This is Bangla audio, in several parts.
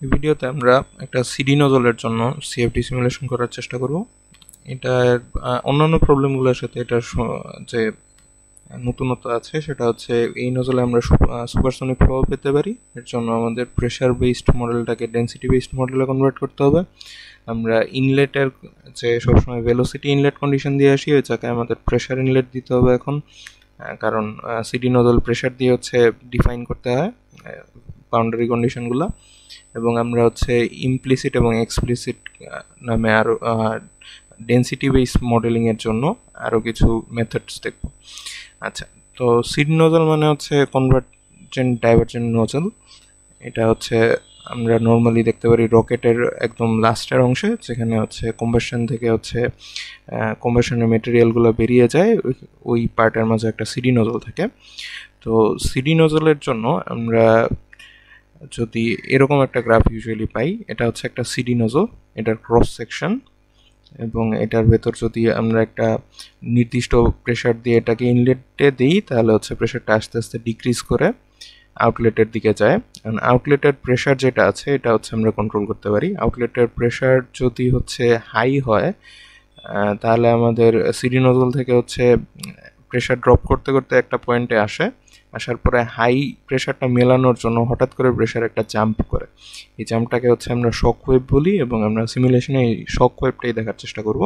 এই ভিডিওতে আমরা একটা সিডি নজলের জন্য সিএফডি সিমুলেশন করার চেষ্টা করব। এটার অন্যান্য প্রবলেমগুলোর সাথে এটার যে নতুনত্ব আছে সেটা হচ্ছে এই নজলে আমরা সুপারসনিক ফ্লো পেতে পারি। এর জন্য আমাদের প্রেশার বেসড মডেলটাকে ডেন্সিটি বেসড মডেলে কনভার্ট করতে হবে। আমরা ইনলেটের যে সবসময় ভেলোসিটি ইনলেট কন্ডিশন দিয়ে আসি, ওই জায়গায় আমাদের প্রেশার ইনলেট দিতে হবে এখন, কারণ সিডি নজল প্রেশার দিয়ে হচ্ছে ডিফাইন করতে হয় বাউন্ডারি কন্ডিশনগুলো। এবং আমরা হচ্ছে ইমপ্লিসিট এবং এক্সপ্লিসিট নামে আরও ডেন্সিটি বেস মডেলিংয়ের জন্য আরও কিছু মেথডস দেখব। আচ্ছা, তো সিড নজল মানে হচ্ছে কনভার্জেন্ট ডাইভার্জেন্ট নজল। এটা হচ্ছে আমরা নর্মালি দেখতে পারি রকেটের একদম লাস্টের অংশে, যেখানে হচ্ছে কম্বাসন থেকে হচ্ছে কম্বাসনের মেটেরিয়ালগুলো বেরিয়ে যায়, ওই পার্টের মাঝে একটা সিডি নজল থাকে। তো সিডি নজলের জন্য আমরা যদি এরকম একটা গ্রাফ ইউজুয়ালি পাই, এটা হচ্ছে একটা সিডি নজল, এটার ক্রস সেকশন, এবং এটার ভেতর যদি আমরা একটা নির্দিষ্ট প্রেশার দিয়ে এটাকে ইনলেটে দিই, তাহলে হচ্ছে প্রেশারটা আস্তে আস্তে ডিক্রিজ করে আউটলেটের দিকে যায়। কারণ আউটলেটের প্রেশার যেটা আছে এটা হচ্ছে আমরা কন্ট্রোল করতে পারি। আউটলেটের প্রেশার যদি হচ্ছে হাই হয়, তাহলে আমাদের সিডি নজল থেকে হচ্ছে প্রেশার ড্রপ করতে করতে একটা পয়েন্টে আসার পরে হাই প্রেশারটা মেলানোর জন্য হঠাৎ করে প্রেশার একটা জাম্প করে। এই জাম্পটাকে হচ্ছে আমরা শক ওয়েভ বলি, এবং আমরা সিমুলেশনে এই শক ওয়েভটাই দেখার চেষ্টা করব,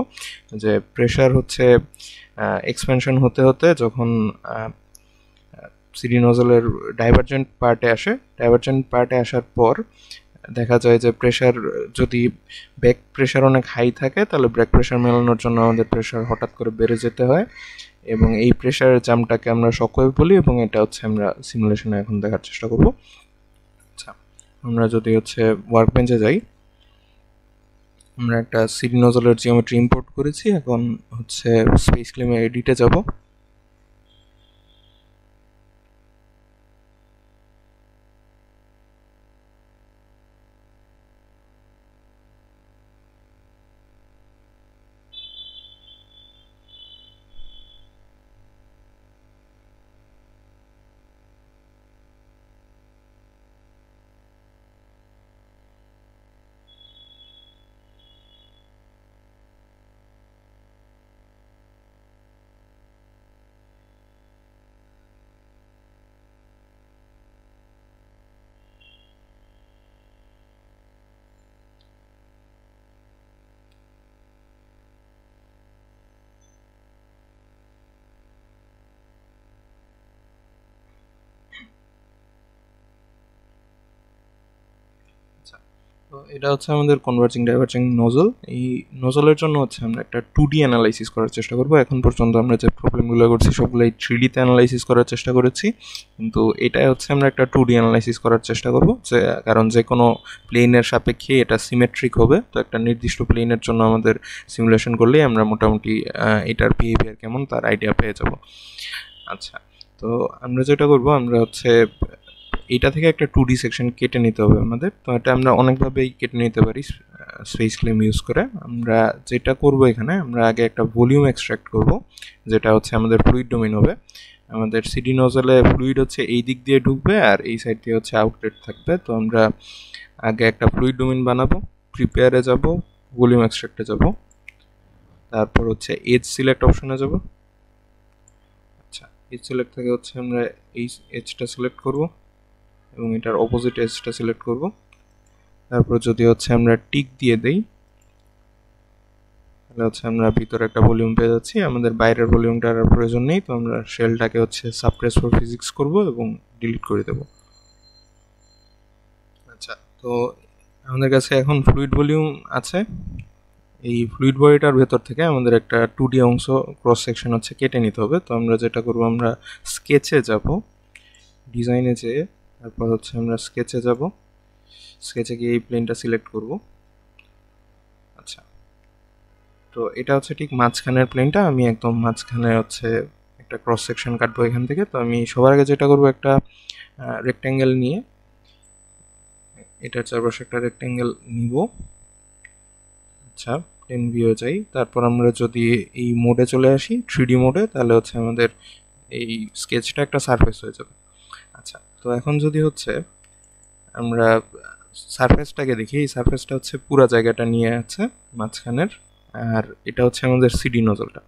যে প্রেশার হচ্ছে এক্সপেনশন হতে হতে যখন সিডি নজলের ডাইভার্জেন্ট পার্টে আসার পর দেখা যায় যে প্রেশার যদি ব্যাক প্রেশার অনেক হাই থাকে, তাহলে ব্যাক প্রেশার মেলানোর জন্য আমাদের প্রেশার হঠাৎ করে বেড়ে যেতে হয়, এবং এই প্রেশারের জাম্পটাকে আমরা শকওয়েভ বলি, এবং এটা হচ্ছে আমরা সিমুলেশনে এখন দেখার চেষ্টা করব। আচ্ছা, আমরা যদি হচ্ছে ওয়ার্কবেঞ্চে যাই, আমরা একটা সিডি নজলের জিওমেট্রি ইম্পোর্ট করেছি। এখন হচ্ছে স্পেস ক্লেমে এডিটে যাব। তো এটা হচ্ছে আমাদের কনভার্জিং ডাইভার্জিং নজল। এই নজলের জন্য হচ্ছে আমরা একটা 2D অ্যানালাইসিস করার চেষ্টা করব। এখন পর্যন্ত আমরা যে প্রবলেমগুলো করছি সবগুলোই 3Dতে অ্যানালাইসিস করার চেষ্টা করেছি, কিন্তু এটাই হচ্ছে আমরা একটা 2D অ্যানালাইসিস করার চেষ্টা করব, যে কারণ যে কোনো প্লেনের সাপেক্ষে এটা সিমেট্রিক হবে। তো একটা নির্দিষ্ট প্লেনের জন্য আমাদের সিমুলেশন করলেই আমরা মোটামুটি এটার বিহেভিয়ার কেমন তার আইডিয়া পেয়ে যাব। আচ্ছা, তো আমরা যেটা করব, আমরা হচ্ছে এটা থেকে একটা 2D সেকশন কেটে নিতে হবে আমাদের। তো এটা আমরা অনেকভাবেই কেটে নিতে পারি স্পেস ক্লেম ইউজ করে। আমরা যেটা করব, এখানে আমরা আগে একটা ভলিউম এক্সট্রাক্ট করব, যেটা হচ্ছে আমাদের ফ্লুইড ডোমেইন হবে। আমাদের সিডি নজলে ফ্লুইড হচ্ছে এই দিক দিয়ে ঢুকবে, আর এই সাইড দিয়ে হচ্ছে আউটলেট থাকবে। তো আমরা আগে একটা ফ্লুইড ডোমেইন বানাবো, প্রিপেয়ারে যাব, ভলিউম এক্সট্রাক্টে যাব, তারপর হচ্ছে এজ সিলেক্ট অপশনে যাব। আচ্ছা, এজ সিলেক্ট থেকে হচ্ছে আমরা এই এজটা সিলেক্ট করব, এবং এটার অপোজিট এজটা সিলেক্ট করব। তারপর যদি হচ্ছে আমরা টিক দিয়ে দেই, তাহলে হচ্ছে আমরা ভিতরে একটা ভলিউম পেয়ে যাচ্ছি। আমাদের বাইরের ভলিউমটার প্রয়োজন নেই, তো আমরা শেলটাকে হচ্ছে সাপ্রেস ফর ফিজিক্স করব এবং ডিলিট করে দেব। আচ্ছা, তো আমাদের কাছে এখন ফ্লুইড ভলিউম আছে। এই ফ্লুইড বডিটার ভেতর থেকে আমাদের একটা 2D অংশ ক্রস সেকশন হচ্ছে কেটে নিতে হবে। তো আমরা যেটা করব, আমরা স্কেচে যাব, ডিজাইনে যেয়ে তারপর হচ্ছে আমরা স্কেচে যাব, স্কেচে গিয়ে এই প্লেনটা সিলেক্ট করব। আচ্ছা, তো এটা হচ্ছে ঠিক মাঝখানের প্লেনটা, আমি একদম মাঝখানে হচ্ছে একটা ক্রস সেকশন কাটবো এখান থেকে। তো আমি সবার আগে যেটা করব, একটা রেক্ট্যাঙ্গেল নিয়ে এটার চারপাশে একটা রেক্ট্যাঙ্গেল নিব। আচ্ছা, প্লেন ভিউ যাই, তারপর আমরা যদি এই মোডে চলে আসি 3D মোডে, তাহলে হচ্ছে আমাদের এই স্কেচটা একটা সারফেস হয়ে যাবে। আচ্ছা, তো এখন যদি হচ্ছে আমরা সারফেসটাকে দেখি, এই সারফেসটা হচ্ছে পুরো জায়গাটা নিয়ে আছে মাঝখানের, আর এটা হচ্ছে আমাদের সিডি নজলটা।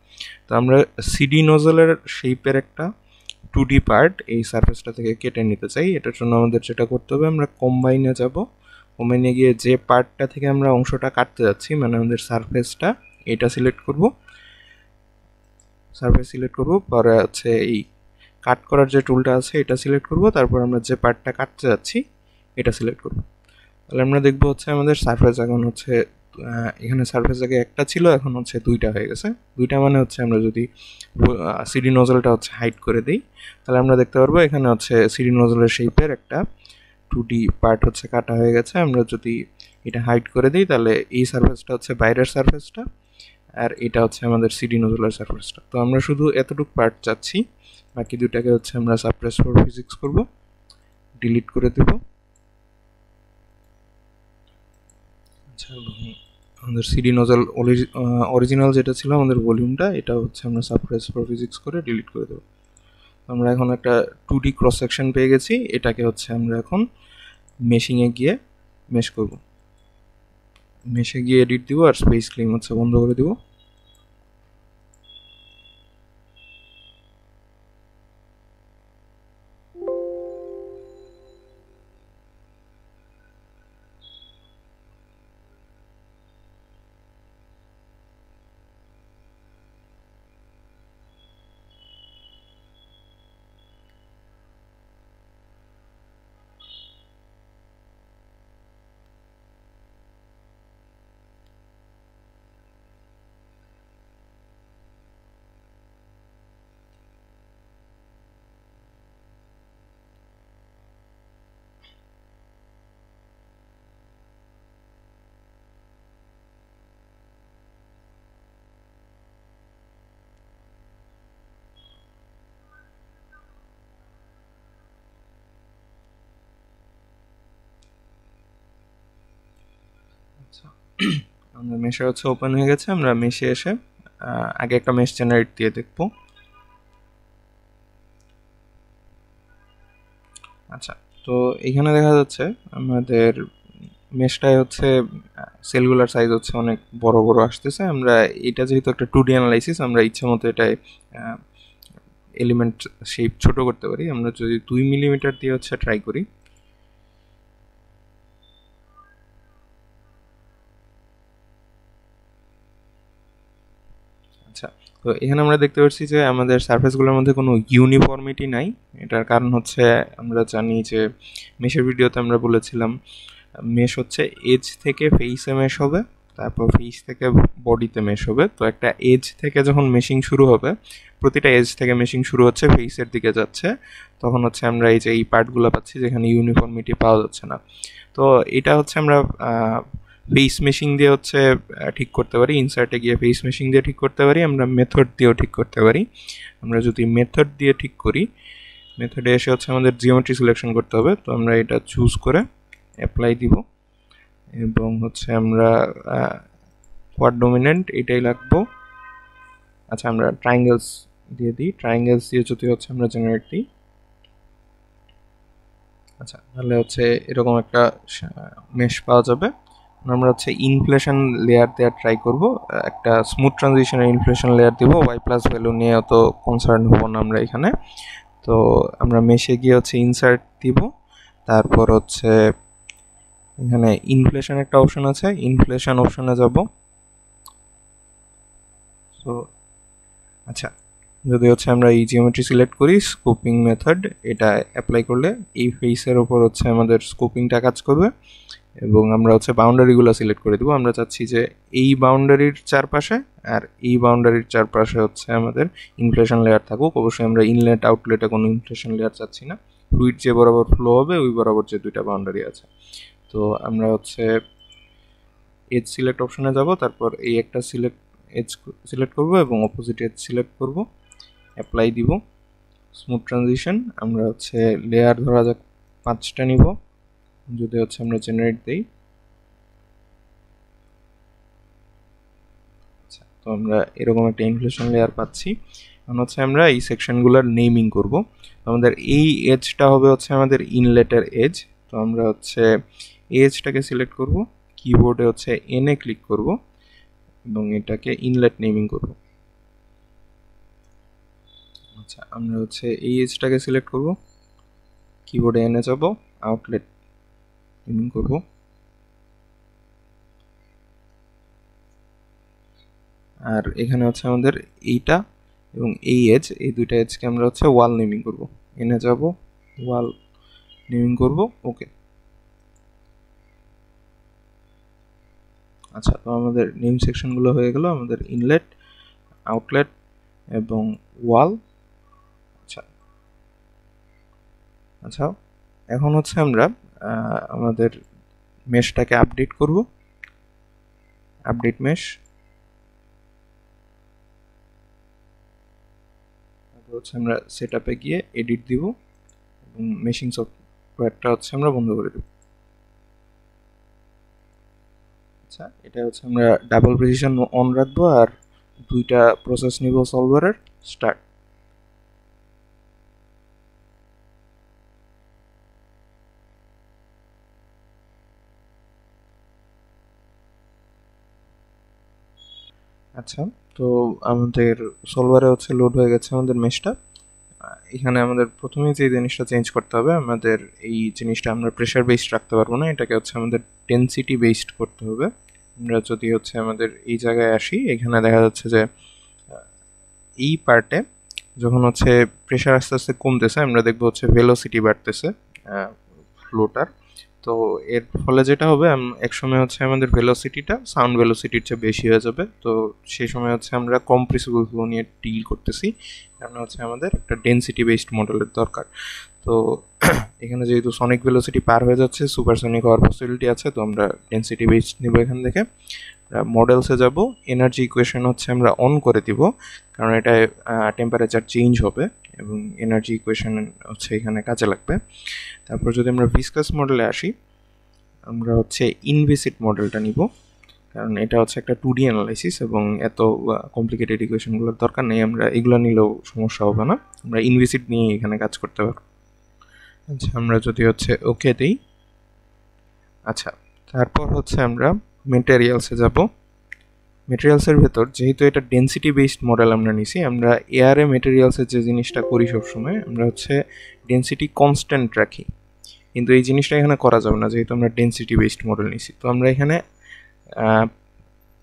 তো আমরা সিডি নজলের শেপের একটা 2D পার্ট এই সারফেসটা থেকে কেটে নিতে চাই। এটার জন্য আমাদের যেটা করতে হবে, আমরা কম্বাইনে যাব, কম্বাইনে গিয়ে যে পার্টটা থেকে আমরা অংশটা কাটতে যাচ্ছি, মানে আমাদের সারফেসটা, এটা সিলেক্ট করব, সারফেস সিলেক্ট করব, পরে হচ্ছে এই কাট করার যে টুলটা আছে এটা সিলেক্ট করব, তারপর আমরা যে পার্টটা কাটতে যাচ্ছি এটা সিলেক্ট করব। তাহলে আমরা দেখবো হচ্ছে আমাদের সারফেস এখন হচ্ছে এখানে সারফেস আগে একটা ছিল, এখন হচ্ছে দুইটা হয়ে গেছে। দুইটা মানে হচ্ছে আমরা যদি সিডি নজলটা হচ্ছে হাইড করে দিই, তাহলে আমরা দেখতে পারবো এখানে হচ্ছে সিডি নজলের শেপের একটা 2D পার্ট হচ্ছে কাটা হয়ে গেছে। আমরা যদি এটা হাইড করে দিই, তাহলে এই সারফেসটা হচ্ছে বাইরের সারফেসটা, আর এটা হচ্ছে আমাদের সিডি নজলের সারফেসটা। তো আমরা শুধু এতটুকু পার্ট চাচ্ছি, বাকি দুটাকে হচ্ছে আমরা সাপ্রেস ফর ফিজিক্স করব, ডিলিট করে দেব। আচ্ছা, আমাদের সিডি নজল অরিজিনাল যেটা ছিল আমাদের ভলিউমটা, এটা হচ্ছে আমরা সাপ্রেস ফর ফিজিক্স করে ডিলিট করে দেবো। আমরা এখন একটা 2D ক্রস সেকশন পেয়ে গেছি, এটাকে হচ্ছে আমরা এখন মেশিংয়ে গিয়ে মেশ করব, মেশে গিয়ে এডিট দিব, আর স্পেস ক্লিন হচ্ছে বন্ধ করে দিব। আচ্ছা, আমাদের মেশে হচ্ছে ওপেন হয়ে গেছে। আমরা মেশে এসে আগে একটা মেশ জেনারেট দিয়ে দেখব। আচ্ছা, তো এখানে দেখা যাচ্ছে আমাদের মেশটায় হচ্ছে সেলগুলার সাইজ হচ্ছে অনেক বড় বড় আসতেছে। আমরা এটা যেহেতু একটা 2D অ্যানালাইসিস, আমরা ইচ্ছে মতো এটাই এলিমেন্ট শেপ ছোট করতে পারি। আমরা যদি 2 মিলিমিটার দিয়ে হচ্ছে ট্রাই করি, আচ্ছা, তো এখানে আমরা দেখতে পাচ্ছি যে আমাদের সারফেসগুলোর মধ্যে কোনো ইউনিফর্মিটি নাই। এটার কারণ হচ্ছে আমরা জানি যে মেশের ভিডিওতে আমরা বলেছিলাম মেশ হচ্ছে এজ থেকে ফেইসে মেশ হবে, তারপর ফেইস থেকে বডিতে মেশ হবে। তো একটা এজ থেকে যখন মেশিং শুরু হবে, প্রতিটা এজ থেকে মেশিং শুরু হচ্ছে, ফেইসের দিকে যাচ্ছে, তখন হচ্ছে আমরা এই যে এই পার্টগুলো পাচ্ছি যেখানে ইউনিফর্মিটি পাওয়া যাচ্ছে না। তো এটা হচ্ছে আমরা ফেস মেশিং দিয়ে হচ্ছে ঠিক করতে পারি, ইনসার্টে গিয়ে ফেস মেশিং দিয়ে ঠিক করতে পারি, আমরা মেথড দিয়েও ঠিক করতে পারি। আমরা যদি মেথড দিয়ে ঠিক করি, মেথডে এসে হচ্ছে আমাদের জিওমেট্রি সিলেকশন করতে হবে। তো আমরা এটা চুজ করে অ্যাপ্লাই দিব, এবং হচ্ছে আমরা কোয়াড ডমিনেন্ট এটাই লাগবো। আচ্ছা, আমরা ট্রায়াঙ্গেলস দিয়ে দিই, ট্রায়াঙ্গেলস দিয়ে যদি হচ্ছে আমরা জেনারেট দিই, আচ্ছা, তাহলে হচ্ছে এরকম একটা মেশ পাওয়া যাবে। আমরা হচ্ছে ইনফ্লেশন লেয়ার দেওয়ার ট্রাই করব, একটা স্মুথ ট্রানজিশনের ইনফ্লেশন লেয়ার দিব। ওয়াই প্লাস ভ্যালু নিয়ে অত কনসার্ন হব না আমরা এখানে। তো আমরা মেশে গিয়ে হচ্ছে ইনসার্ট দিব, তারপর হচ্ছে এখানে ইনফ্লেশন একটা অপশন আছে, ইনফ্লেশন অপশনে যাব। তো আচ্ছা, যদি হচ্ছে আমরা এই জিওমেট্রি সিলেক্ট করি, স্কোপিং মেথড এটা অ্যাপ্লাই করলে এই ফেসের ওপর হচ্ছে আমাদের স্কোপিংটা কাজ করবে, এবং আমরা হচ্ছে বাউন্ডারিগুলো সিলেক্ট করে দেবো। আমরা চাচ্ছি যে এই বাউন্ডারির চারপাশে আর এই বাউন্ডারির চারপাশে হচ্ছে আমাদের ইনফ্লেশন লেয়ার থাকুক। অবশ্যই আমরা ইনলেট আউটলেটে কোনো ইনফ্লেশন লেয়ার চাচ্ছি না, ফ্লুইড যে বরাবর ফ্লো হবে ওই বরাবর যে দুইটা বাউন্ডারি আছে। তো আমরা হচ্ছে এজ সিলেক্ট অপশনে যাব, তারপর এই একটা এজ সিলেক্ট করব এবং অপোজিট এজ সিলেক্ট করব, অ্যাপ্লাই দিব, স্মুথ ট্রানজিশন। আমরা হচ্ছে লেয়ার ধরা যাক 5টা নিব, যদি হচ্ছে আমরা জেনারেট দেই, আচ্ছা, তো আমরা এরকম একটা ইনফ্লেশন লেয়ার পাচ্ছি। এখন হচ্ছে আমরা এই সেকশনগুলোর নেমিং করব। আমাদের এই এজটা হবে হচ্ছে আমাদের ইনলেটের এজ। তো আমরা হচ্ছে এএইচটাকে সিলেক্ট করব, কিবোর্ডে হচ্ছে এনে ক্লিক করব এবং এটাকে ইনলেট নেমিং করব। আচ্ছা, আমরা হচ্ছে এএইচটাকে সিলেক্ট করব, কিবোর্ডে এনে যাব, আউটলেট নেমিং করব। আর এখানে হচ্ছে আমাদের এইটা এবং এই এজ, এই দুইটা এজকে আমরা হচ্ছে ওয়াল নেমিং করব। এনে যাব, ওয়াল নেমিং করব, ওকে। আচ্ছা, তো আমাদের নেম সেকশনগুলো হয়ে গেল, আমাদের ইনলেট, আউটলেট এবং ওয়াল। আচ্ছা আচ্ছা, এখন হচ্ছে আমরা আমাদের মেশটাকে আপডেট করব, আপডেট মেশ। হচ্ছে আমরা সেটআপে গিয়ে এডিট দিব এবং মেশিং সফটওয়্যারটা হচ্ছে আমরা বন্ধ করে দেব। আচ্ছা, এটা হচ্ছে আমরা ডাবল প্রিসিশন অন রাখবো আর দুইটা প্রসেস নিব সলভারের, স্টার্ট। আচ্ছা, তো আমাদের সলভারে হচ্ছে লোড হয়ে গেছে আমাদের মেশটা। এখানে আমাদের প্রথমে যে জিনিসটা চেঞ্জ করতে হবে, আমাদের এই জিনিসটা আমরা প্রেশার বেসড রাখতে পারবো না, এটাকে হচ্ছে আমাদের ডেনসিটি বেসড করতে হবে। আমরা যদি হচ্ছে আমাদের এই জায়গায় আসি, এখানে দেখা যাচ্ছে যে এই পার্টে যখন হচ্ছে প্রেশার আস্তে আস্তে কমতেছে, আমরা দেখবো হচ্ছে ভেলোসিটি বাড়তেছে ফ্লোটার। তো এর ফলে যেটা হবে, একসময় হচ্ছে আমাদের ভেলোসিটিটা সাউন্ড ভেলোসিটির চেয়ে বেশি হয়ে যাবে। তো সেই সময় হচ্ছে আমরা কম্প্রেসিবল ফ্লো নিয়ে ডিল করতেছি, কারণ হচ্ছে আমাদের একটা ডেনসিটি বেসড মডেলের দরকার। তো এখানে যেহেতু সনিক ভেলোসিটি পার হয়ে যাচ্ছে, সুপারসনিক হওয়ার পসিবিলিটি আছে, তো আমরা ডেনসিটি বেসড নিব। এখান থেকে মডেলসে যাব, এনার্জি ইকুয়েশন হচ্ছে আমরা অন করে দিব, কারণ এটা টেম্পারেচার চেঞ্জ হবে এবং এনার্জি ইকুয়েশন হচ্ছে এখানে কাজে লাগবে। তারপর যদি আমরা ভিসকাস মডেলে আসি, আমরা হচ্ছে ইনভিসিড মডেলটা নিব, কারণ এটা হচ্ছে একটা 2D অ্যানালাইসিস এবং এত কমপ্লিকেটেড ইকুয়েশনগুলোর দরকার নেই। আমরা এগুলো নিলেও সমস্যা হবে না, আমরা ইনভিসিড নিয়ে এখানে কাজ করতে পারব। আচ্ছা, আমরা যদি হচ্ছে ওকে দিই। আচ্ছা, তারপর হচ্ছে আমরা মেটেরিয়ালসে যাব। মেটেরিয়ালসের ভেতর যেহেতু এটা ডেনসিটি বেসড মডেল আমরা নিছি, আমরা এয়ারে মেটেরিয়ালসের যে জিনিসটা করি সবসময়, আমরা হচ্ছে ডেনসিটি কনস্ট্যান্ট রাখি, কিন্তু এই জিনিসটা এখানে করা যাবে না যেহেতু আমরা ডেনসিটি বেসড মডেল নিছি। তো আমরা এখানে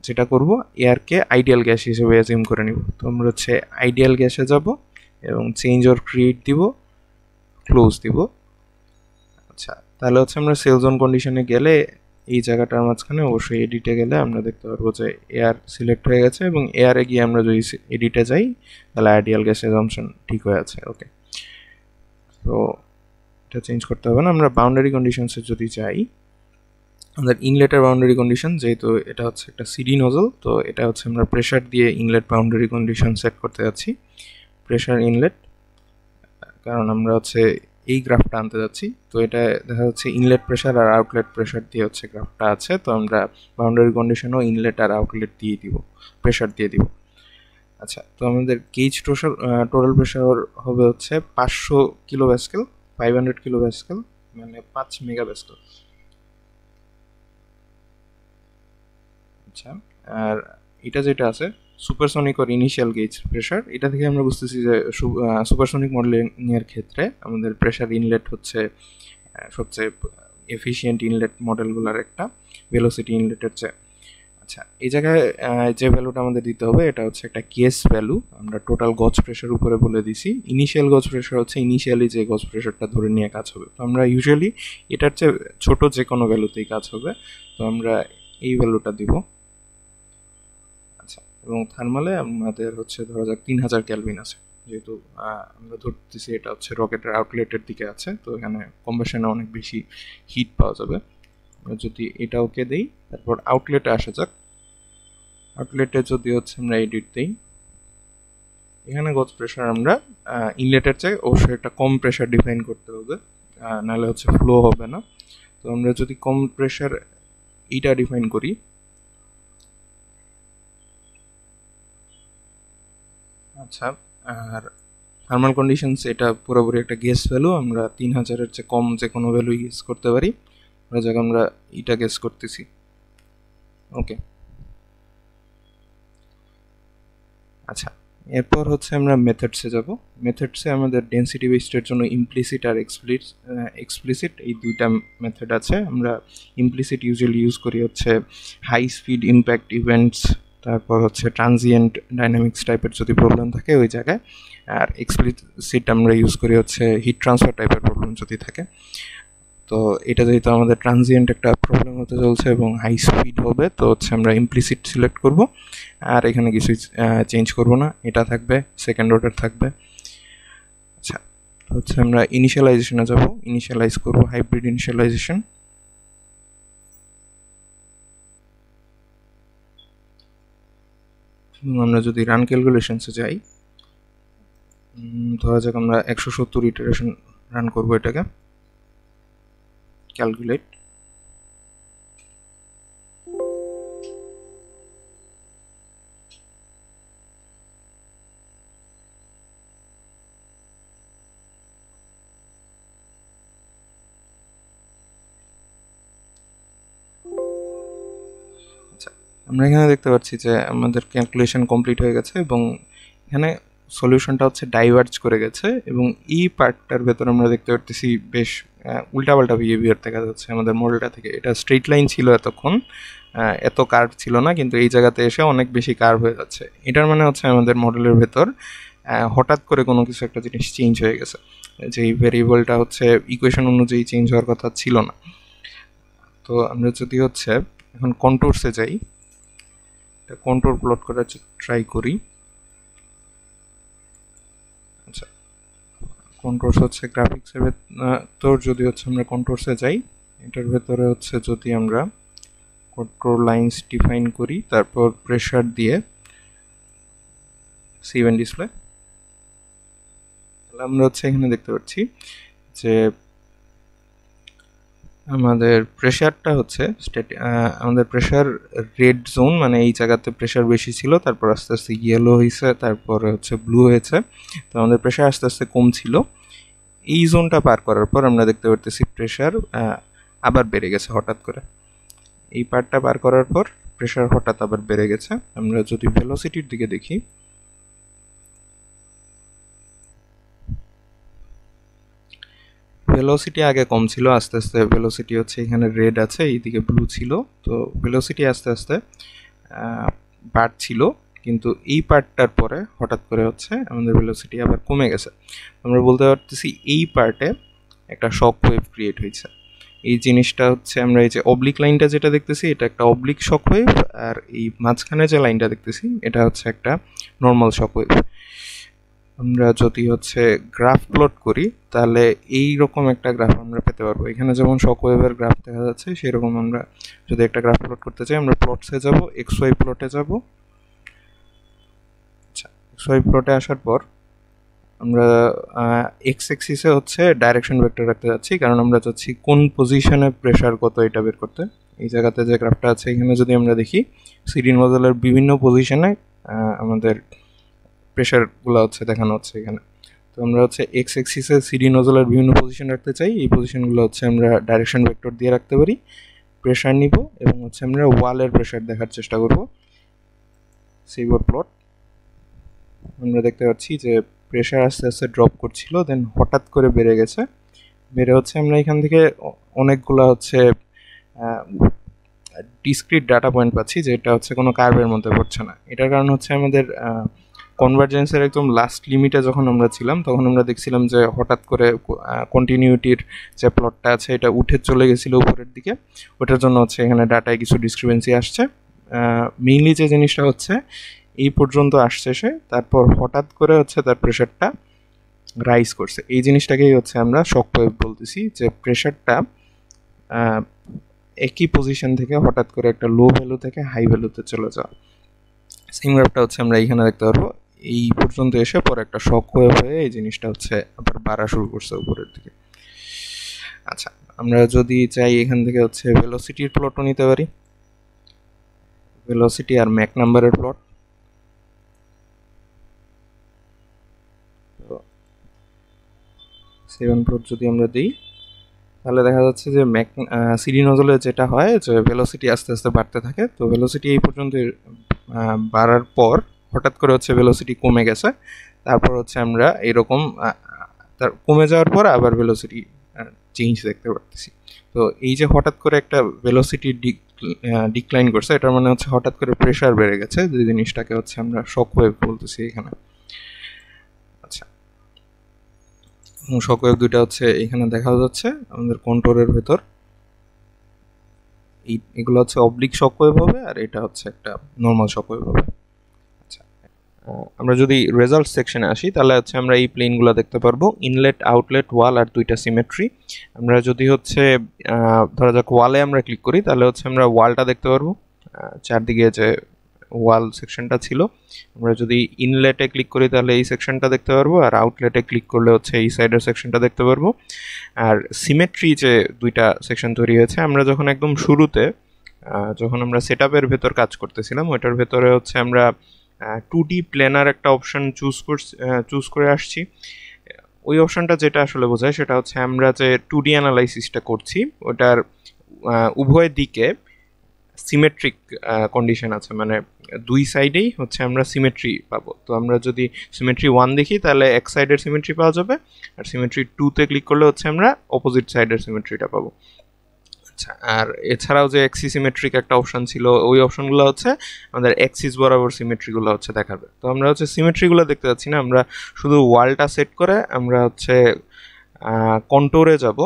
যেটা করব, এয়ারকে আইডিয়াল গ্যাস হিসেবে অ্যাজিউম করে নিব। তো আমরা হচ্ছে আইডিয়াল গ্যাসে যাব এবং চেঞ্জ অর ক্রিয়েট দিব, ক্লোজ দিব। আচ্ছা, তাহলে হচ্ছে আমরা সেল জোন কন্ডিশনে গেলে এই জায়গাটার মাঝখানে অবশ্যই এডিটে গেলে আমরা দেখতে পারবো যে এয়ার সিলেক্ট হয়ে গেছে এবং এয়ারে গিয়ে আমরা যদি এডিটে যাই তাহলে আইডিয়াল গ্যাস অ্যাজাম্পশন ঠিক হয়ে আছে। ওকে, তো এটা চেঞ্জ করতে হবে না। আমরা বাউন্ডারি কন্ডিশনসে যদি যাই, আমাদের ইনলেটের বাউন্ডারি কন্ডিশন, যেহেতু এটা হচ্ছে একটা সিডি নজল, তো এটা হচ্ছে আমরা প্রেশার দিয়ে ইনলেট বাউন্ডারি কন্ডিশন সেট করতে যাচ্ছি। প্রেশার ইনলেট, কারণ আমরা হচ্ছে এই গ্রাফটা আনতে যাচ্ছি, তো এটা দেখা যাচ্ছে ইনলেট প্রেশার আর আউটলেট প্রেশার দিয়ে হচ্ছে গ্রাফটা আছে। তো আমরা বাউন্ডারি কন্ডিশনও ইনলেট আর আউটলেট দিয়ে দিব, প্রেশার দিয়ে দিব। আচ্ছা, তো আমাদের গেজ টোটাল প্রেশার হবে হচ্ছে 500 কিলো প্যাসকেল, 500 কিলো প্যাসকেল, মানে 5 মেগা প্যাসকেল। আচ্ছা, আর এটা যেটা আছে সুপারসনিক আর ইনিশিয়াল গেজ প্রেশার, এটা থেকে আমরা বুঝতেছি যে সুপারসনিক মডেলিং এর ক্ষেত্রে আমাদের প্রেশার ইনলেট হচ্ছে সবচেয়ে এফিশিয়েন্ট ইনলেট মডেলগুলোর একটা, ভেলোসিটি ইনলেটের চেয়ে। আচ্ছা, এই জায়গায় যে ভ্যালুটা আমাদের দিতে হবে এটা হচ্ছে একটা কেস ভ্যালু, আমরা টোটাল গজ প্রেশার উপরে বলে দিছি। ইনিশিয়াল গজ প্রেশার হচ্ছে ইনিশিয়ালি যে গজ প্রেশারটা ধরে নিয়ে কাজ হবে, তো আমরা ইউজুয়ালি এটার চেয়ে ছোট যে কোনো ভ্যালুতেই কাজ হবে, তো আমরা এই ভ্যালুটা দিব। আচ্ছা, এবং থার্মালে আমাদের হচ্ছে ধরা যাক 3000 ক্যালভিন আছে, যেহেতু আমরা ধরতেছি এটা হচ্ছে রকেটের আউটলেটের দিকে আছে, তো এখানে কম্বাসনে অনেক বেশি হিট পাওয়া যাবে। আমরা যদি এটা ওকে দিই, তারপর আউটলেটে আসা যাক। আউটলেটে যদি হচ্ছে আমরা এডিট দিই, এখানে গজ প্রেশার আমরা ইনলেটের চেয়ে অবশ্যই একটা কম প্রেশার ডিফাইন করতে হবে, নাহলে হচ্ছে ফ্লো হবে না। তো আমরা যদি কম প্রেশার এইটা ডিফাইন করি, আচ্ছা, আর থার্মাল কন্ডিশনস এটা পুরোপুরি একটা গেস ভ্যালু, আমরা 3000-এর চেয়ে কম যে কোনো ভ্যালু ইউজ করতে পারি। ধরা যাক আমরা এটা গেস করতেছি। ওকে, আচ্ছা, এরপর হচ্ছে আমরা মেথডসে যাব। মেথডসে আমাদের ডেন্সিটি বেসডের জন্য ইমপ্লিসিট আর এক্সপ্লিসিট এই দুইটা মেথড আছে। আমরা ইমপ্লিসিট ইউজুয়ালি ইউজ করি হচ্ছে হাই স্পিড ইম্প্যাক্ট ইভেন্টস, তারপর হচ্ছে ট্রানজিয়েন্ট ডাইনামিক্স টাইপের যদি প্রবলেম থাকে ওই জায়গায়, আর এক্সপ্লিসিট আমরা ইউজ করি হচ্ছে হিট ট্রান্সফার টাইপের প্রবলেম যদি থাকে। তো এটা যেহেতু আমাদের ট্রানজিয়েন্ট একটা প্রবলেম হতে চলছে এবং হাই স্পিড হবে, তো হচ্ছে আমরা ইমপ্লিসিট সিলেক্ট করব, আর এখানে কিছুই চেঞ্জ করব না, এটা থাকবে, সেকেন্ড অর্ডার থাকবে। আচ্ছা, হচ্ছে আমরা ইনিশিয়ালাইজেশনে যাব, ইনিশিয়ালাইজ করব হাইব্রিড ইনিশিয়ালাইজেশন। আমরা যদি রান ক্যালকুলেশনসে যাই, ধরা যাক আমরা 170 ইটারেশন রান করব এটাকে, ক্যালকুলেট। আচ্ছা, আমরা এখানে দেখতে পাচ্ছি যে আমাদের ক্যালকুলেশন কমপ্লিট হয়ে গেছে এবং এখানে সলিউশনটা হচ্ছে ডাইভার্জ করে গেছে, এবং এই পার্টটার ভেতরে আমরা দেখতে পাচ্ছি বেশ উল্টাপাল্টা বিহেভিয়ার দেখা যাচ্ছে আমাদের মডেলটা থেকে। এটা স্ট্রেট লাইন ছিল এতক্ষণ, এত কার্ভ ছিল না, কিন্তু এই জায়গাতে এসে অনেক বেশি কার্ভ হয়ে যাচ্ছে। এটার মানে হচ্ছে আমাদের মডেলের ভেতর হঠাৎ করে কোনো কিছু একটা জিনিস চেঞ্জ হয়ে গেছে, যেই ভেরিয়েবলটা হচ্ছে ইকুয়েশন অনুযায়ী চেঞ্জ হওয়ার কথা ছিল না। তো আমরা যদি হচ্ছে এখন কন্ট্রোলসে যাই, কন্ট্রোল প্লট করার ট্রাই করি। আচ্ছা, কন্ট্রোলস হচ্ছে গ্রাফিক্সের ভেতর, যদি হচ্ছে আমরা কন্ট্রোলসে যাই, এটার ভেতরে হচ্ছে যদি আমরা কন্ট্রোল লাইন্স ডিফাইন করি, তারপর প্রেসার দিয়ে সেভ এন্ড ডিসপ্লে, তাহলে আমরা হচ্ছে এখানে দেখতে পাচ্ছি যে আমাদের প্রেশারটা হচ্ছে আমাদের প্রেশার রেড জোন, মানে এই জায়গাতে প্রেশার বেশি ছিল, তারপর আস্তে আস্তে ইয়েলো হয়েছে, তারপরে হচ্ছে ব্লু হয়েছে। তো আমাদের প্রেশার আস্তে আস্তে কম ছিল। এই জোনটা পার করার পর আমরা দেখতে পারতেছি প্রেশার আবার বেড়ে গেছে হঠাৎ করে। এই পার্টটা পার করার পর প্রেশার হঠাৎ আবার বেড়ে গেছে। আমরা যদি ভেলোসিটির দিকে দেখি, ভেলোসিটি আগে কম ছিল, আস্তে আস্তে ভেলোসিটি হচ্ছে এখানে রেড আছে, এইদিকে ব্লু ছিল। তো ভেলোসিটি আস্তে আস্তে বাড়ছিল, কিন্তু এই পার্টটার পরে হঠাৎ করে হচ্ছে আমাদের ভেলোসিটি আবার কমে গেছে। আমরা বলতে পারতেছি এই পার্টে একটা শক ওয়েভ ক্রিয়েট হয়েছে। এই জিনিসটা হচ্ছে আমরা এই যে অবলিক লাইনটা যেটা দেখতেছি, এটা একটা অবলিক শক ওয়েভ, আর এই মাঝখানে যে লাইনটা দেখতেছি এটা হচ্ছে একটা নর্মাল শক ওয়েভ। আমরা যদি হচ্ছে গ্রাফ প্লট করি, তাহলে এই রকম একটা গ্রাফ আমরা পেতে পারবো। এখানে যেমন শক ওয়েভের গ্রাফ দেখা যাচ্ছে, সেরকম আমরা যদি একটা গ্রাফ প্লট করতে চাই, আমরা প্লটসে যাব, এক্স ওয়াই প্লটে যাব। আচ্ছা, এক্স ওয়াই প্লটে আসার পর আমরা এক্স এক্সিসে হচ্ছে ডাইরেকশন ভেক্টর রাখতে যাচ্ছি, কারণ আমরা চাচ্ছি কোন পজিশনে প্রেশার কত এটা বের করতে। এই জায়গাতে যে গ্রাফটা আছে, এখানে যদি আমরা দেখি সিডি নজলের বিভিন্ন পজিশনে আমাদের প্রেশারগুলো হচ্ছে দেখানো হচ্ছে এখানে। তো আমরা হচ্ছে এক্স এক্সিসে সিডি নজলের বিভিন্ন পজিশন রাখতে চাই। এই পজিশনগুলো হচ্ছে আমরা ডাইরেকশন ভেক্টর দিয়ে রাখতে পারি। প্রেশার নিব এবং হচ্ছে আমরা ওয়ালের প্রেশার দেখার চেষ্টা করব। সিবোর্ড প্লট, আমরা দেখতে পাচ্ছি যে প্রেশার আস্তে আস্তে ড্রপ করছিল, দেন হঠাৎ করে বেড়ে গেছে। বেড়ে হচ্ছে আমরা এখান থেকে অনেকগুলো হচ্ছে ডিসক্রিট ডাটা পয়েন্ট পাচ্ছি, যেটা হচ্ছে কোনো কার্ভের মধ্যে পড়ছে না। এটার কারণ হচ্ছে আমাদের কনভার্জেন্সের একদম লাস্ট লিমিটে যখন আমরা ছিলাম, তখন আমরা দেখছিলাম যে হঠাৎ করে কন্টিনিউটির যে প্লটটা আছে এটা উঠে চলে গেছিলো উপরের দিকে। ওটার জন্য হচ্ছে এখানে ডাটায় কিছু ডিসক্রিপেন্সি আসছে। মেইনলি যে জিনিসটা হচ্ছে এই পর্যন্ত আসছে সে, তারপর হঠাৎ করে হচ্ছে তার প্রেশারটা রাইজ করছে। এই জিনিসটাকেই হচ্ছে আমরা শক ওয়েভ বলতেছি, যে প্রেশারটা একই পজিশন থেকে হঠাৎ করে একটা লো ভ্যালু থেকে হাই ভ্যালুতে চলে যাওয়া। সেম গ্রাফটা হচ্ছে আমরা এইখানে দেখতে পারবো, এই পর্যন্ত এসে পরে একটা শক ওয়েভ হয়ে এই জিনিসটা হচ্ছে আবার বাড়া শুরু করছে উপরের দিকে। আচ্ছা, আমরা যদি চাই এখান থেকে হচ্ছে ভেলোসিটির প্লটও নিতে পারি, ভেলোসিটি আর ম্যাক নাম্বারের প্লট। তো 7 প্লট যদি আমরা দিই, তাহলে দেখা যাচ্ছে যে সিডি নজলে যেটা হয় যে ভেলোসিটি আস্তে আস্তে বাড়তে থাকে। তো ভেলোসিটি এই পর্যন্ত বাড়ার পর হঠাৎ করে হচ্ছে ভেলোসিটি কমে গেছে, তারপর হচ্ছে আমরা এরকম তার কমে যাওয়ার পর আবার ভেলোসিটি চেঞ্জ দেখতে পারতেছি। তো এই যে হঠাৎ করে একটা ভেলোসিটি ডিক্লাইন করছে, এটার মানে হচ্ছে হঠাৎ করে প্রেশার বেড়ে গেছে, যে জিনিসটাকে হচ্ছে আমরা শক ওয়েভ বলতেছি এখানে। আচ্ছা, শক ওয়েভ দুইটা হচ্ছে এখানে দেখা যাচ্ছে আমাদের কন্ট্রোলের ভেতর। এগুলো হচ্ছে অবলিক শক ওয়েভ হবে, আর এটা হচ্ছে একটা নর্মাল শক ওয়েভ হবে। আচ্ছা, আমরা যদি রেজাল্ট সেকশনে আসি তাহলে হচ্ছে আমরা এই প্লেনগুলো দেখতে পারবো, ইনলেট, আউটলেট, ওয়াল আর দুইটা সিমেট্রি। আমরা যদি হচ্ছে ধরা যাক ওয়ালে আমরা ক্লিক করি তাহলে হচ্ছে আমরা ওয়ালটা দেখতে পারবো, চারদিকে যে ওয়াল সেকশনটা ছিল। আমরা যদি ইনলেটে ক্লিক করি তাহলে এই সেকশনটা দেখতে পারবো, আর আউটলেটে ক্লিক করলে হচ্ছে এই সাইডের সেকশনটা দেখতে পারবো। আর সিমেট্রি যে দুইটা সেকশন তৈরি হয়েছে, আমরা যখন একদম শুরুতে যখন আমরা সেটআপের ভেতর কাজ করতেছিলাম, ওইটার ভেতরে হচ্ছে আমরা 2D প্ল্যানার একটা অপশন চুজ করে আসছি। ওই অপশনটা যেটা আসলে বোঝায় সেটা হচ্ছে আমরা যে 2D অ্যানালাইসিসটা করছি ওটার উভয় দিকে সিমেট্রিক কন্ডিশন আছে, মানে দুই সাইডেই হচ্ছে আমরা সিমেট্রি পাবো। তো আমরা যদি সিমেট্রি 1 দেখি তাহলে এক সাইডের সিমেট্রি পাওয়া যাবে, আর সিমেট্রি 2-তে ক্লিক করলে হচ্ছে আমরা অপোজিট সাইডের সিমেট্রিটা পাবো। আচ্ছা, আর এছাড়াও যে এক্সিস সিমেট্রিক একটা অপশন ছিল, ওই অপশনগুলো হচ্ছে আমাদের এক্সিস বরাবর সিমেট্রিগুলো হচ্ছে দেখাবে। তো আমরা হচ্ছে সিমেট্রিগুলো দেখতে যাচ্ছি না, আমরা শুধু ওয়ালটা সেট করে আমরা হচ্ছে কন্ট্রোরে যাব।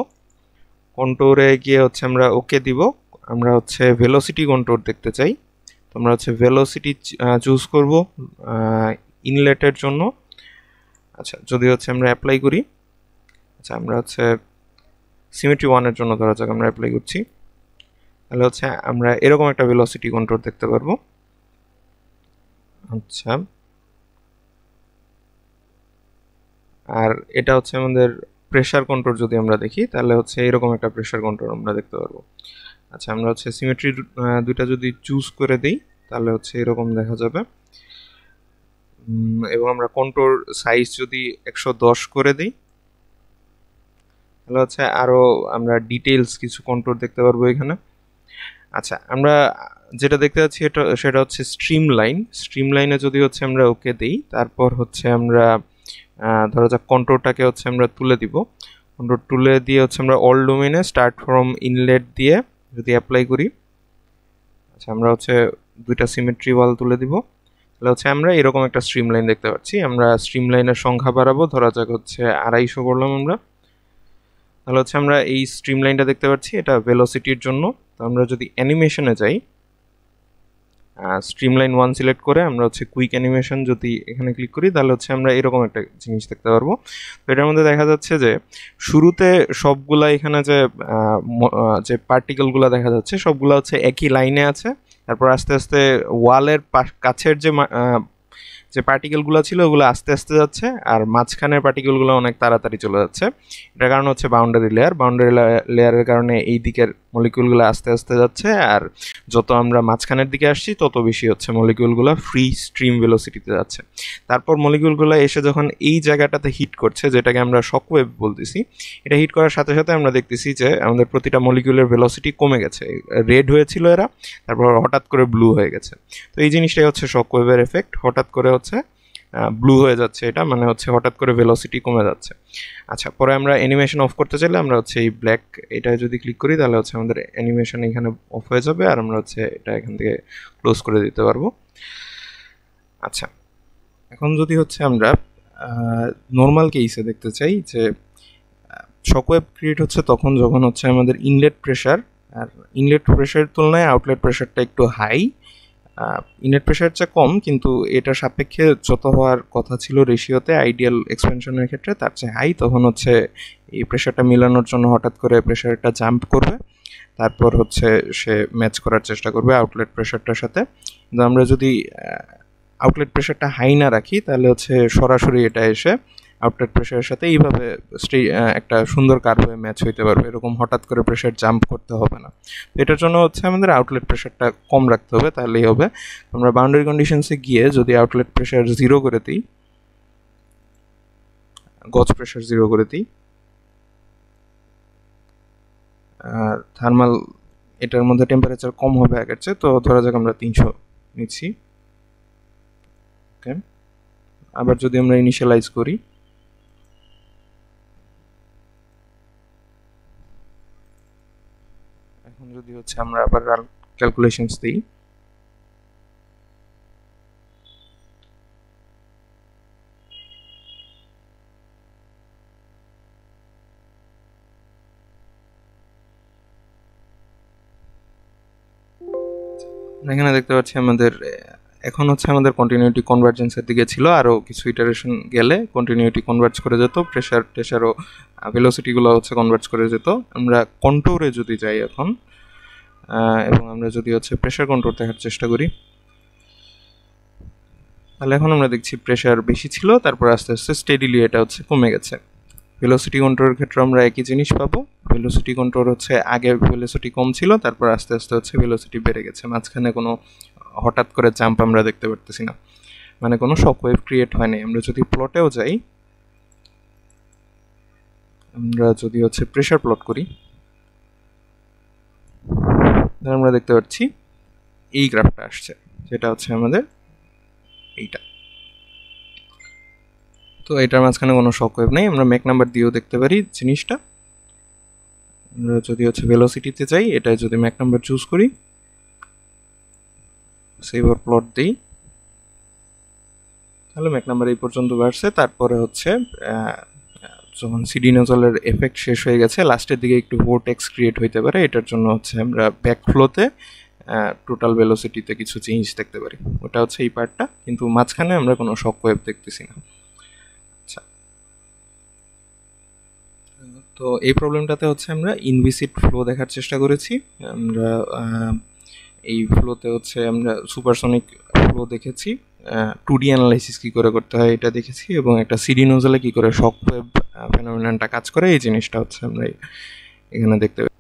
কন্ট্রোরে গিয়ে হচ্ছে আমরা ওকে দিব। আমরা হচ্ছে ভেলোসিটি কন্ট্রোল দেখতে চাই, তো আমরা হচ্ছে ভেলোসিটি চুজ করব ইনলেটের জন্য। আচ্ছা, যদি হচ্ছে আমরা অ্যাপ্লাই করি, আচ্ছা আমরা হচ্ছে সিমেট্রি 1-এর জন্য ধরা যাক আমরা অ্যাপ্লাই করছি, তাহলে হচ্ছে আমরা এরকম একটা ভেলোসিটি কন্ট্রোল দেখতে পারবো। আচ্ছা, আর এটা হচ্ছে আমাদের প্রেশার কন্ট্রোল, যদি আমরা দেখি তাহলে হচ্ছে এরকম একটা প্রেশার কন্ট্রোল আমরা দেখতে পারবো। আচ্ছা, আমরা হচ্ছে সিমেট্রি দুইটা যদি চুজ করে দিই তাহলে হচ্ছে এরকম দেখা যাবে, এবং আমরা কন্ট্রোল সাইজ যদি 110 করে দিই তাহলে হচ্ছে আরও আমরা ডিটেলস কিছু কন্ট্রোল দেখতে পারবো এখানে। আচ্ছা, আমরা যেটা দেখতে পাচ্ছি সেটা হচ্ছে স্ট্রিম লাইনে যদি হচ্ছে আমরা ওকে দিই, তারপর হচ্ছে আমরা ধরা যাক কন্ট্রোলটাকে হচ্ছে আমরা তুলে দিব। কন্ট্রোল তুলে দিয়ে হচ্ছে আমরা অল ডোমেইনে স্টার্ট ফ্রম ইনলেট দিয়ে যদি অ্যাপ্লাই করি, আচ্ছা আমরা হচ্ছে দুইটা সিমেট্রি ওয়াল তুলে দিব, তাহলে হচ্ছে আমরা এরকম একটা স্ট্রিম লাইন দেখতে পাচ্ছি। আমরা স্ট্রিম লাইনের সংখ্যা বাড়াবো, ধরা যাক হচ্ছে 250 করলাম আমরা, তাহলে হচ্ছে আমরা এই স্ট্রিম লাইনটা দেখতে পাচ্ছি, এটা ভেলোসিটির জন্য। তো আমরা যদি অ্যানিমেশনে যাই, স্ট্রিম লাইন 1 সিলেক্ট করে আমরা হচ্ছে কুইক অ্যানিমেশন যদি এখানে ক্লিক করি তাহলে হচ্ছে আমরা এরকম একটা জিনিস দেখতে পারবো। তো এটার মধ্যে দেখা যাচ্ছে যে শুরুতে সবগুলা এখানে যে পার্টিকেলগুলো দেখা যাচ্ছে সবগুলো হচ্ছে একই লাইনে আছে, তারপর আস্তে আস্তে ওয়ালের কাছের যে পার্টিকেলগুলো ছিল ওগুলো আস্তে আস্তে যাচ্ছে, আর মাঝখানের পার্টিকেলগুলো অনেক তাড়াতাড়ি চলে যাচ্ছে। এটার কারণ হচ্ছে বাউন্ডারি লেয়ারের কারণে এই দিকের মলিকিউলগুলো আস্তে আস্তে যাচ্ছে, আর যত আমরা মাঝখানের দিকে আসছি তত বেশি হচ্ছে মলিকিউলগুলো ফ্রি স্ট্রিম ভেলোসিটিতে যাচ্ছে। তারপর মলিকিউলগুলো এসে যখন এই জায়গাটাতে হিট করছে, যেটাকে আমরা শকওয়েভ বলতেছি, এটা হিট করার সাথে সাথে আমরা দেখতেছি যে আমাদের প্রতিটা মলিকিউলের ভেলোসিটি কমে গেছে। রেড হয়েছিল এরা, তারপর হঠাৎ করে ব্লু হয়ে গেছে। তো এই জিনিসটাই হচ্ছে শকওয়েভের এফেক্ট, হঠাৎ করে হচ্ছে ব্লু হয়ে যাচ্ছে, এটা মানে হচ্ছে হঠাৎ করে ভেলোসিটি কমে যাচ্ছে। আচ্ছা, পরে আমরা অ্যানিমেশন অফ করতে চাইলে আমরা হচ্ছে এই ব্ল্যাক এটা যদি ক্লিক করি তাহলে হচ্ছে আমাদের অ্যানিমেশন এখানে অফ হয়ে যাবে, আর আমরা হচ্ছে এটা এখান থেকে ক্লোজ করে দিতে পারবো। আচ্ছা, এখন যদি হচ্ছে আমরা নর্মাল কেসে দেখতে চাই যে শকওয়েভ ক্রিয়েট হচ্ছে তখন যখন হচ্ছে আমাদের ইনলেট প্রেশার আর ইনলেট প্রেশারের তুলনায় আউটলেট প্রেশারটা একটু হাই, ইনলেট প্রেশার চেয়ে কম, কিন্তু এটার সাপেক্ষে যত হওয়ার কথা ছিল রেশিওতে আইডিয়াল এক্সপেনশনের ক্ষেত্রে তার চেয়ে হাই, তখন হচ্ছে এই প্রেশারটা মেলানোর জন্য হঠাৎ করে প্রেশারটা জাম্প করবে, তারপর হচ্ছে সে ম্যাচ করার চেষ্টা করবে আউটলেট প্রেশারটার সাথে। কিন্তু আমরা যদি আউটলেট প্রেশারটা হাই না রাখি তাহলে হচ্ছে সরাসরি এটা এসে আউটলেট প্রেশারের সাথে এইভাবে একটা সুন্দর কার্ভে ম্যাচ হইতে পারবে, এরকম হঠাৎ করে প্রেশার জাম্প করতে হবে না। এটার জন্য হচ্ছে আমাদের আউটলেট প্রেশারটা কম রাখতে হবে, তাহলেই হবে। আমরা বাউন্ডারি কন্ডিশনসে গিয়ে যদি আউটলেট প্রেশার 0 করে দিই, গজ প্রেশার 0 করে দিই, থার্মাল এটার মধ্যে টেম্পারেচার কম হবে আগের চেয়ে, তো ধরা যাক আমরা 300 নিচ্ছি। ওকে, আবার যদি আমরা ইনিশিয়ালাইজ করি, এখন যদি হচ্ছে আমরা আবার ক্যালকুলেশনস দিই, এখানে দেখতে পাচ্ছি আমাদের এখন হচ্ছে আমাদের কন্টিনিউটি কনভার্জেন্সের দিকে ছিল, আরও কিছু ইটারেশন গেলে কন্টিনিউটি কনভার্জ করে যেত, প্রেশারও ভেলোসিটিগুলো হচ্ছে কনভার্জ করে যেত। আমরা কন্ট্রোরে যদি যাই এখন, এবং আমরা যদি হচ্ছে প্রেশার কন্ট্রোল দেখার চেষ্টা করি, তাহলে এখন আমরা দেখছি প্রেশার বেশি ছিল, তারপর আস্তে আস্তে স্টেডিলি এটা হচ্ছে কমে গেছে। ভেলোসিটি কন্ট্রোলের ক্ষেত্রে আমরা একই জিনিস পাবো। ভেলোসিটি কন্ট্রোল হচ্ছে আগে ভেলোসিটি কম ছিল, তারপর আস্তে আস্তে হচ্ছে ভেলোসিটি বেড়ে গেছে, মাঝখানে কোনো হঠাৎ করে জাম্প আমরা দেখতে পারতেছি না, মানে কোনো শকওয়েভ ক্রিয়েট হয়নি। আমরা যদি প্লটেও যাই, আমরা যদি হচ্ছে প্রেশার প্লট করি, তাহলে আমরা দেখতে পাচ্ছি এই গ্রাফটা আসছে, যেটা হচ্ছে আমাদের এইটা। তো এটার মাঝখানে কোনো শকওয়েভ নেই। আমরা ম্যাক নাম্বার দিয়েও দেখতে পারি জিনিসটা। আমরা যদি হচ্ছে ভেলোসিটিতে যাই, এটাই যদি ম্যাক নাম্বার চুজ করি, সেভার প্লট দিই, তাহলে ম্যাক নাম্বার এই পর্যন্ত বাড়ছে। তারপরে হচ্ছে যখন সিডি নজলের এফেক্ট শেষ হয়ে গেছে, লাস্টের দিকে একটু ভোর্টেক্স ক্রিয়েট হইতে পারে, এটার জন্য হচ্ছে আমরা ব্যাক ফ্লোতে টোটাল ভেলোসিটিতে কিছু চেঞ্জ দেখতে পারি। ওটা হচ্ছে এই পার্টটা, কিন্তু মাঝখানে আমরা কোনো শকওয়েভ দেখতেছি না। আচ্ছা, তো এই প্রবলেমটাতে হচ্ছে আমরা ইনভিসিড ফ্লো দেখার চেষ্টা করেছি। আমরা এই ফ্লোতে হচ্ছে আমরা সুপারসনিক ফ্লো দেখেছি, 2D অ্যানালাইসিস কী করে করতে হয় এটা দেখেছি, এবং একটা সিডি নোজেলে কী করে শকওয়েভ ফেনোমেননটা কাজ করে এই জিনিসটা হচ্ছে আমরা এখানে দেখতে পাই।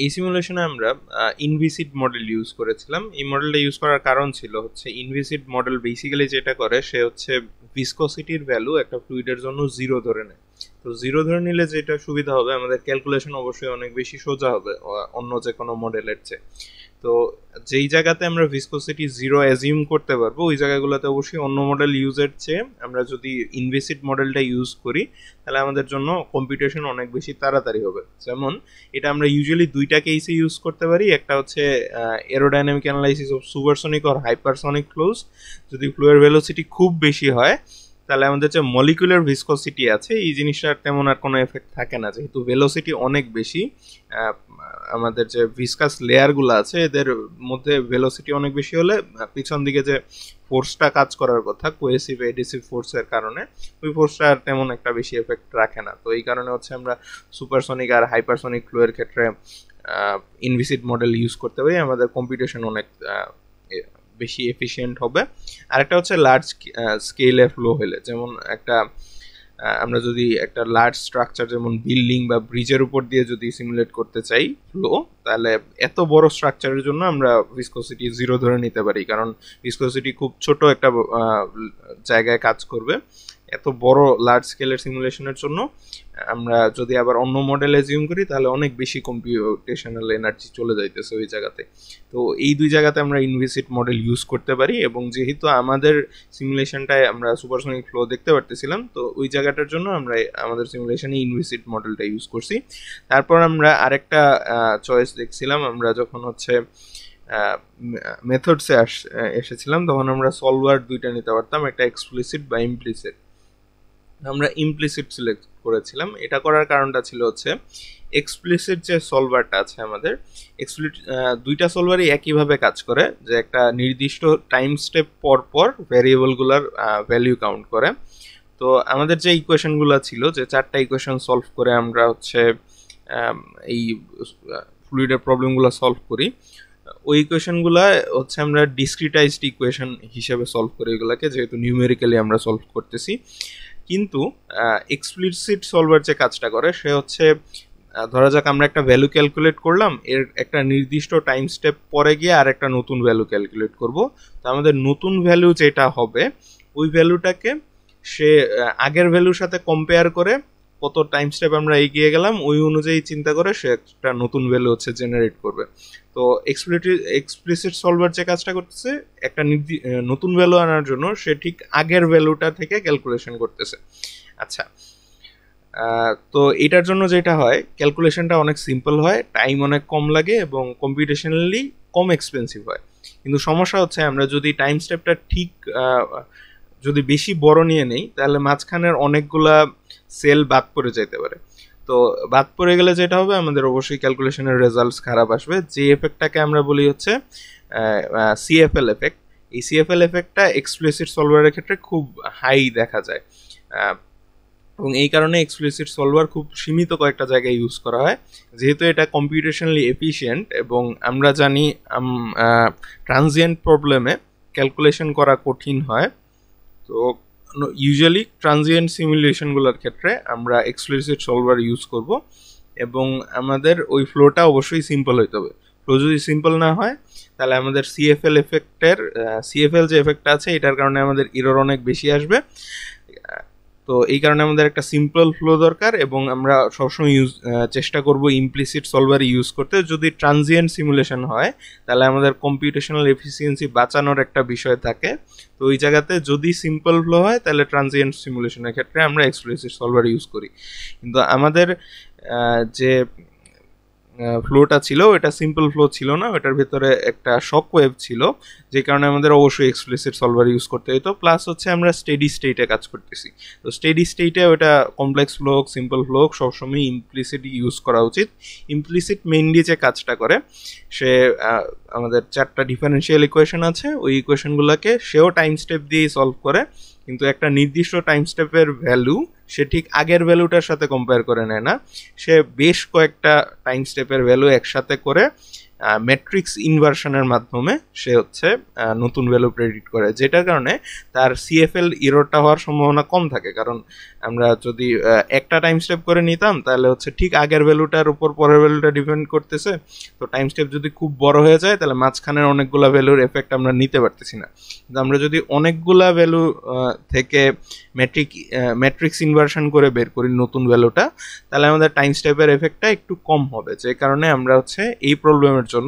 এই সিমুলেশনে আমরা ইনভিসিড মডেল ইউজ করেছিলাম। এই মডেলটা ইউজ করার কারণ ছিল হচ্ছে ইনভিসিড মডেল বেসিক্যালি যেটা করে, সে হচ্ছে ভিসকসিটির ভ্যালু একটা ফ্লুইডের জন্য 0 ধরে নেয়। তো 0 ধরে নিলে যেটা সুবিধা হবে, আমাদের ক্যালকুলেশন অবশ্যই অনেক বেশি সোজা হবে অন্য যে কোনো মডেলের চেয়ে। তো যেই জায়গাতে আমরা ভিসকসিটি 0 অ্যাজিউম করতে পারবো, ওই জায়গাগুলোতে অবশ্যই অন্য মডেল ইউজের চেয়ে আমরা যদি ইনভিসিড মডেলটা ইউজ করি, তাহলে আমাদের জন্য কম্পিউটেশন অনেক বেশি তাড়াতাড়ি হবে। যেমন এটা আমরা ইউজুয়ালি দুইটা কেসে ইউজ করতে পারি। একটা হচ্ছে aerodynamic analysis of supersonic or hypersonic flows. যদি ফ্লোয়ের ভেলোসিটি খুব বেশি হয়, তাহলে আমাদের যে মলিকুলার ভিসকসিটি আছে, এই জিনিসটার তেমন আর কোনো এফেক্ট থাকে না, যেহেতু ভেলোসিটি অনেক বেশি। আমাদের যে ভিসকাস লেয়ারগুলো আছে, এদের মধ্যে ভেলোসিটি অনেক বেশি হলে পিছন দিকে যে ফোর্সটা কাজ করার কথা, কোয়েসিভ এডিসিভ ফোর্সের কারণে, ওই ফোর্সটা আর তেমন একটা বেশি এফেক্ট রাখে না। তো এই কারণে হচ্ছে আমরা সুপারসনিক আর হাইপারসনিক ফ্লোয়ের ক্ষেত্রে ইনভিসিড মডেল ইউজ করতে পারি, আমাদের কম্পিউটেশন অনেক বেশি এফিশিয়েন্ট হবে। আরেকটা হচ্ছে লার্জ স্কেলে ফ্লো হলে, যেমন একটা আমরা যদি একটা লার্জ স্ট্রাকচার যেমন বিল্ডিং বা ব্রিজের উপর দিয়ে যদি সিমুলেট করতে চাই ফ্লো, তাহলে এত বড় স্ট্রাকচারের জন্য আমরা ভিসকসিটি 0 ধরে নিতে পারি, কারণ ভিসকসিটি খুব ছোট একটা জায়গায় কাজ করবে। এত বড় লার্জ স্কেলের সিমুলেশনের জন্য আমরা যদি আবার অন্য মডেল অ্যাজিউম করি, তাহলে অনেক বেশি কম্পিউটেশনাল এনার্জি চলে যাইতেছে ওই জায়গাতে। তো এই দুই জায়গাতে আমরা ইনভিসিড মডেল ইউজ করতে পারি, এবং যেহেতু আমাদের সিমুলেশনটায় আমরা সুপারসনিক ফ্লো দেখতে পারতেছিলাম, তো ওই জায়গাটার জন্য আমরা আমাদের সিমুলেশনে ইনভিসিড মডেলটা ইউজ করছি। তারপর আমরা আরেকটা চয়েস দেখছিলাম, আমরা যখন হচ্ছে মেথডসে এসেছিলাম, তখন আমরা সলভার দুইটা নিতে পারতাম, একটা এক্সপ্লিসিট বা ইমপ্লিসিট। আমরা ইমপ্লিসিট সিলেক্ট করেছিলাম। এটা করার কারণটা ছিল হচ্ছে এক্সপ্লিসিট যে সলভারটা আছে আমাদের, দুইটা সলভারই একইভাবে কাজ করে, যে একটা নির্দিষ্ট টাইম স্টেপ পর পর ভ্যারিয়েবলগুলোর ভ্যালু কাউন্ট করে। তো আমাদের যে ইকুয়েশনগুলো ছিল, যে 4টা ইকুয়েশন সলভ করে আমরা হচ্ছে এই ফ্লুইডের প্রবলেমগুলো সলভ করি, ওই ইকুয়েশনগুলো হচ্ছে আমরা ডিসক্রিটাইজড ইকুয়েশন হিসেবে সলভ করি এগুলোকে, যেহেতু নিউমেরিক্যালি আমরা সলভ করতেছি। কিন্তু এক্সপ্লিসিট সলভার যে কাজটা করে, সে হচ্ছে ধরা যাক আমরা একটা ভ্যালু ক্যালকুলেট করলাম, এর একটা নির্দিষ্ট টাইম স্টেপ পরে গিয়ে আর একটা নতুন ভ্যালু ক্যালকুলেট করব। তো আমাদের নতুন ভ্যালু যেটা হবে, ওই ভ্যালুটাকে সে আগের ভ্যালুর সাথে কম্পেয়ার করে কত টাইম স্টেপ আমরা এগিয়ে গেলাম ওই অনুযায়ী চিন্তা করে সে একটা নতুন ভ্যালু হচ্ছে জেনারেট করবে। তো এক্সপ্লিসিট সলভার যে কাজটা করতেছে একটা নতুন ভ্যালু আনার জন্য সে ঠিক আগের ভ্যালুটা থেকে ক্যালকুলেশন করতেছে। আচ্ছা, তো এটার জন্য যেটা হয় ক্যালকুলেশনটা অনেক সিম্পল হয়, টাইম অনেক কম লাগে এবং কম্পিউটেশনালি কম এক্সপেন্সিভ হয়। কিন্তু সমস্যা হচ্ছে আমরা যদি টাইম স্টেপটা ঠিক যদি বেশি বড় নিয়ে নেই তাহলে মাঝখানের অনেকগুলা সেল বাদ পড়ে যেতে পারে। তো বাদ পড়ে গেলে যেটা হবে আমাদের অবশ্যই ক্যালকুলেশনের রেজাল্টস খারাপ আসবে। যে এফেক্টটাকে আমরা বলি হচ্ছে সিএফএল এফেক্ট। এই সিএফএল এফেক্টটা এক্সপ্লিসিট সলভারের ক্ষেত্রে খুব হাই দেখা যায় এবং এই কারণে এক্সপ্লিসিট সলভার খুব সীমিত কয়েকটা জায়গায় ইউজ করা হয়। যেহেতু এটা কম্পিউটেশনালি এফিশিয়েন্ট এবং আমরা জানি ট্রানজিয়েন্ট প্রবলেমে ক্যালকুলেশন করা কঠিন হয়, তো ইউজুয়ালি ট্রানজিয়েন্ট সিমুলেশনগুলোর ক্ষেত্রে আমরা এক্সপ্লিসিট সলভার ইউজ করব এবং আমাদের ওই ফ্লোটা অবশ্যই সিম্পল হইতে হবে। ফ্লো যদি সিম্পল না হয় তাহলে আমাদের সিএফএল যে এফেক্টটা আছে এটার কারণে আমাদের এরর অনেক বেশি আসবে। তো এই কারণে আমাদের একটা সিম্পল ফ্লো দরকার এবং আমরা সবসময় চেষ্টা করব ইমপ্লিসিট সলভার ইউজ করতে। যদি ট্রানজিয়েন্ট সিমুলেশন হয় তাহলে আমাদের কম্পিউটেশনাল এফিসিয়েন্সি বাঁচানোর একটা বিষয় থাকে। তো ওই জায়গাতে যদি সিম্পল ফ্লো হয় তাহলে ট্রানজিয়েন্ট সিমুলেশনের ক্ষেত্রে আমরা এক্সপ্লিসিট সলভার ইউজ করি। কিন্তু আমাদের যে ফ্লোটা ছিল ওটা সিম্পল ফ্লো ছিল না, ওটার ভিতরে একটা শক ওয়েভ ছিল, যে কারণে আমাদের অবশ্যই এক্সপ্লিসিট সলভার ইউজ করতে হতো। প্লাস হচ্ছে আমরা স্টেডি স্টেটে কাজ করতেছি, তো স্টেডি স্টেটে ওটা কমপ্লেক্স ফ্লো হোক সিম্পল ফ্লো হোক সবসময় ইমপ্লিসিট ইউজ করা উচিত। ইমপ্লিসিট মেইনলি যে কাজটা করে সে আমাদের 4টা ডিফারেন্সিয়াল ইকুয়েশন আছে, ওই ইকুয়েশনগুলোকে সেও টাইম স্টেপ দিয়েই সলভ করে, কিন্তু একটা নির্দিষ্ট টাইম স্টেপের ভ্যালু সে ঠিক আগের ভ্যালুটার সাথে কম্পেয়ার করে নেয় না, সে বেশ কয়েকটা টাইম স্টেপের ভ্যালু একসাথে করে ম্যাট্রিক্স ইনভার্সনের মাধ্যমে সে হচ্ছে নতুন ভ্যালু প্রেডিক্ট করে, যেটার কারণে তার সিএফএল ইররটা হওয়ার সম্ভাবনা কম থাকে। কারণ আমরা যদি একটা টাইম স্টেপ করে নিতাম তাহলে হচ্ছে ঠিক আগের ভ্যালুটার উপর পরের ভ্যালুটা ডিপেন্ড করতেছে, তো টাইম স্টেপ যদি খুব বড় হয়ে যায় তাহলে মাঝখানের অনেকগুলা ভ্যালুর এফেক্ট আমরা নিতে পারতেছি না। কিন্তু আমরা যদি অনেকগুলা ভ্যালু থেকে ম্যাট্রিক্স ইনভার্সন করে বের করি নতুন ভ্যালুটা, তাহলে আমাদের টাইম স্টেপের এফেক্টটা একটু কম হবে, যে কারণে আমরা হচ্ছে এই প্রবলেমের